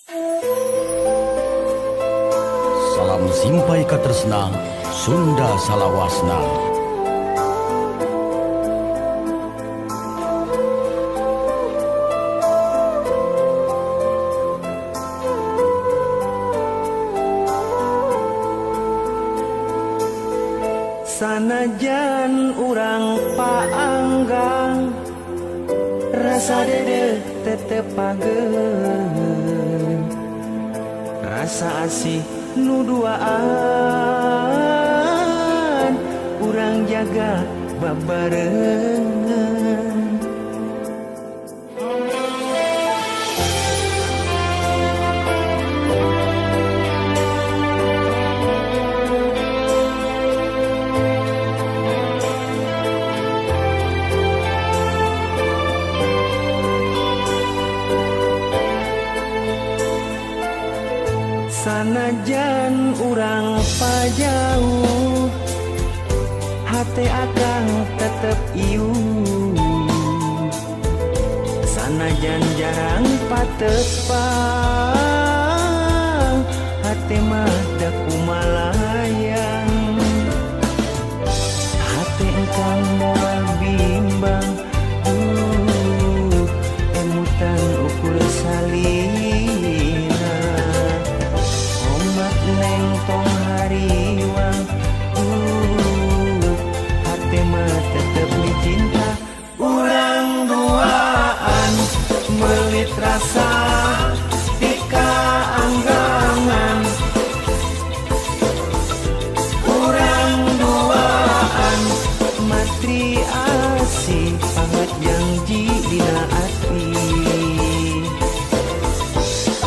Salam simpai katresna Sunda salawasna. Sanajan urang paanggang rasa dede tetep pageun, rasa asih nu duaan urang jaga babarengan. Sanajan urang pajauh, hate akang tetep iuh. Sanajan jarang patepang, hate mah da kumalayang. Hate engkang moal bimbang, emutan ukur salina. Neng tong hariwang, hati mah tetep dicinta. Urang duaan melit rasa tika anggangan. Urang duaan matri asih pangat janji dina ati.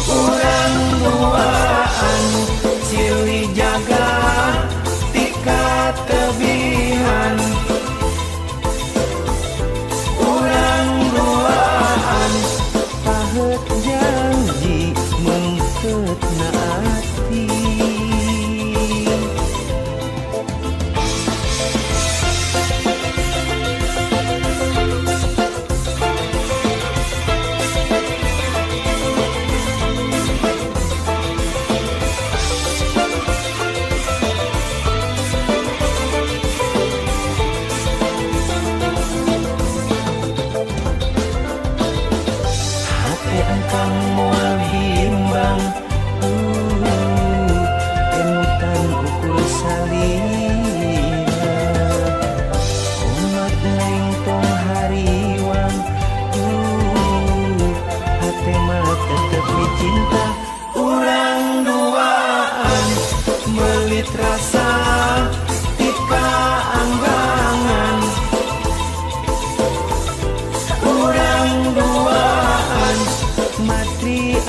Urang duaan silih jaga tika tebihan. Urang duaan pahet janji mengket naati. Engkang moal bimbang, emutan ukur salina. Umat neng tong hariwang, hate mah tetep dicinta. Urang duaan melit rasa tika anggangan. Urang duaan matri